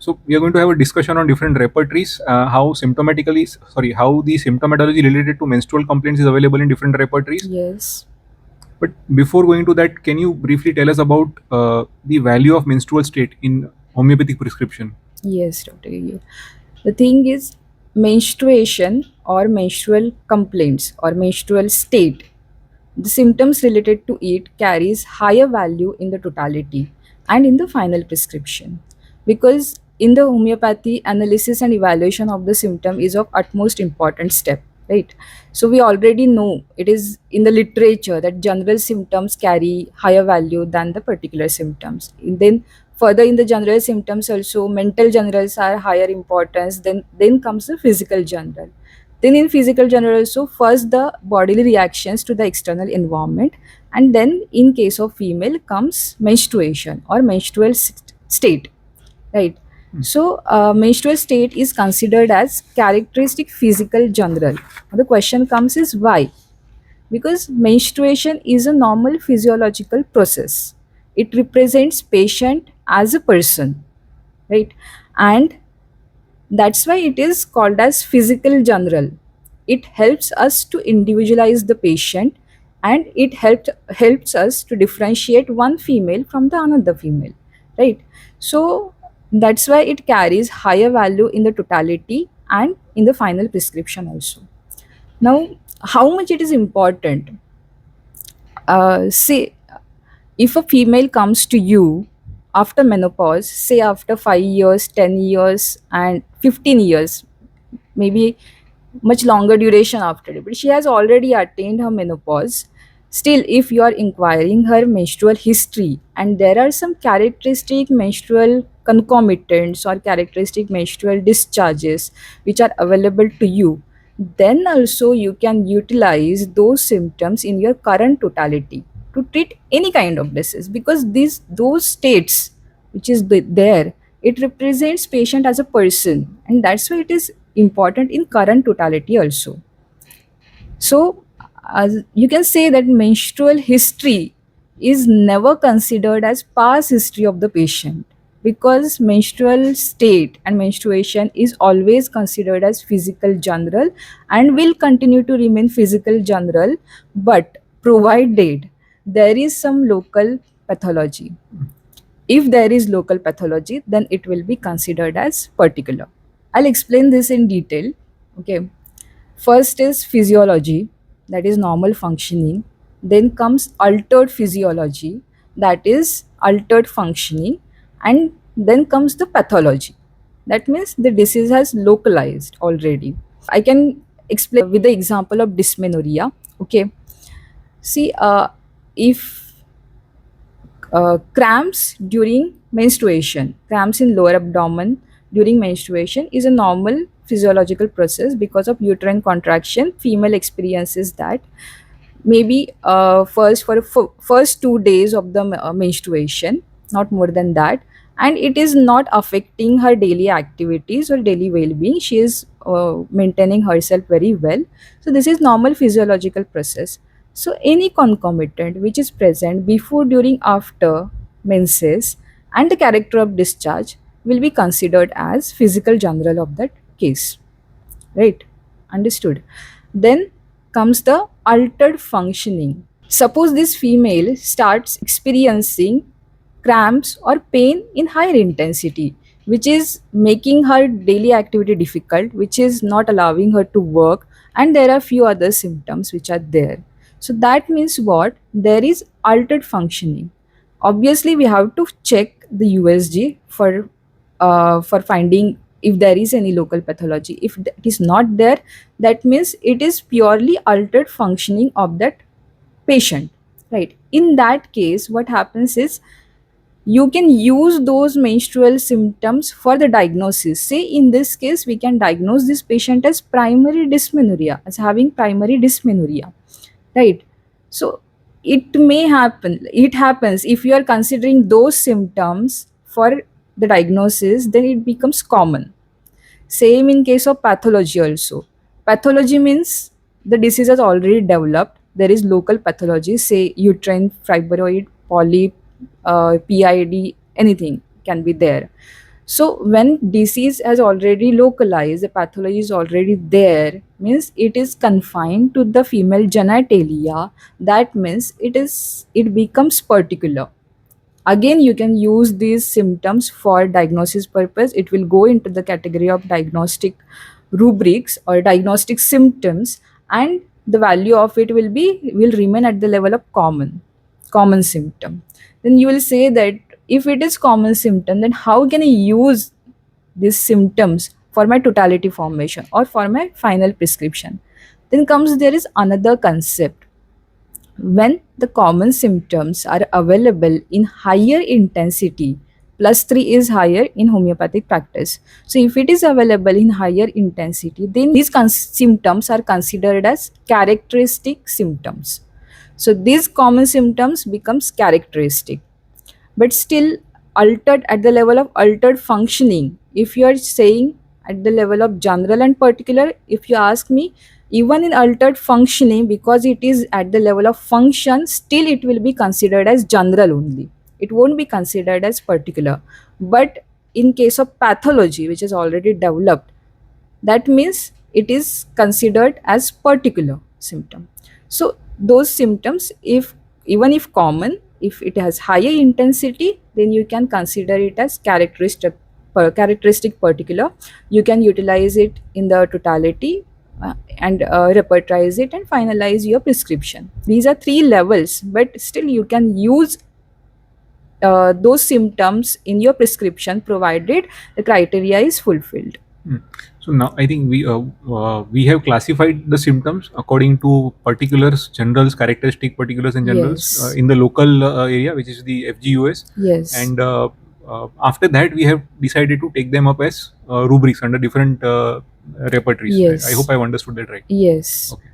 So we are going to have a discussion on different repertories, how how the symptomatology related to menstrual complaints is available in different repertories. Yes. But before going to that, can you briefly tell us about the value of menstrual state in homeopathic prescription? Yes, Dr. Yu. The thing is, menstruation or menstrual complaints or menstrual state, the symptoms related to it carries higher value in the totality and in the final prescription, because in the homeopathy, analysis and evaluation of the symptom is of utmost important step, right? So we already know it is in the literature that general symptoms carry higher value than the particular symptoms. And then further, in the general symptoms also, mental generals are higher importance. Then comes the physical general. Then in physical general also, first the bodily reactions to the external environment, and then in case of female comes menstruation or menstrual state, right? So menstrual state is considered as characteristic physical general. The question comes is why? Because menstruation is a normal physiological process. It represents patient as a person, right? And that's why it is called as physical general. It helps us to individualize the patient, and it helps us to differentiate one female from the another female, right? So that's why it carries higher value in the totality and in the final prescription also. Now, how much it is important? Say, if a female comes to you after menopause, say after 5 years, 10 years, and 15 years, maybe much longer duration after it, but she has already attained her menopause. Still, if you are inquiring her menstrual history and there are some characteristic menstrual concomitants or characteristic menstrual discharges which are available to you, then also you can utilize those symptoms in your current totality to treat any kind of disease, because those states which is there, it represents patient as a person, and that's why it is important in current totality also. So as you can say that menstrual history is never considered as past history of the patient, because menstrual state and menstruation is always considered as physical general and will continue to remain physical general, but provided there is some local pathology. If there is local pathology, then it will be considered as particular. I'll explain this in detail. Okay. First is physiology, that is normal functioning. Then comes altered physiology, that is altered functioning. And then comes the pathology. That means the disease has localized already. I can explain with the example of dysmenorrhea. Okay. See, if cramps during menstruation, cramps in lower abdomen during menstruation is a normal physiological process because of uterine contraction. Female experiences that maybe first 2 days of the menstruation, not more than that, and it is not affecting her daily activities or daily well-being. She is maintaining herself very well. So this is normal physiological process. So any concomitant which is present before, during, after menses and the character of discharge will be considered as physical general of that case, right? Understood. Then comes the altered functioning. Suppose this female starts experiencing cramps or pain in higher intensity, which is making her daily activity difficult, which is not allowing her to work, and there are few other symptoms which are there. So that means what? There is altered functioning. Obviously, we have to check the USG for finding if there is any local pathology. If it is not there, that means it is purely altered functioning of that patient, right? In that case, what happens is you can use those menstrual symptoms for the diagnosis. Say in this case, we can diagnose this patient as primary dysmenorrhea, as having primary dysmenorrhea, right? So it happens if you are considering those symptoms for the diagnosis, then it becomes common. Same in case of pathology also. Pathology means the disease has already developed. There is local pathology, say uterine fibroid, polyp, PID, anything can be there. So when disease has already localized, the pathology is already there, means it is confined to the female genitalia. That means it becomes particular. Again, you can use these symptoms for diagnosis purpose. It will go into the category of diagnostic rubrics or diagnostic symptoms, and the value of it will remain at the level of common symptom. Then you will say that if it is common symptom, then how can I use these symptoms for my totality formation or for my final prescription? Then comes there is another concept. When the common symptoms are available in higher intensity, plus 3 is higher in homeopathic practice. So if it is available in higher intensity, then these symptoms are considered as characteristic symptoms. So these common symptoms becomes characteristic, but still altered at the level of altered functioning. If you are saying at the level of general and particular, if you ask me, even in altered functioning, because it is at the level of function, still it will be considered as general only. It won't be considered as particular. But in case of pathology, which is already developed, that means it is considered as particular symptom. So those symptoms, if even if common, if it has higher intensity, then you can consider it as characteristic particular. You can utilize it in the totality, and repertorize it and finalize your prescription. These are three levels, but still you can use those symptoms in your prescription provided the criteria is fulfilled. Mm. So now I think we have classified the symptoms according to particulars, generals, characteristic particulars and generals Yes. in the local area, which is the FGUS. Yes. And after that, we have decided to take them up as rubrics under different repertories. Yes. I hope I've understood that right. Yes. Okay.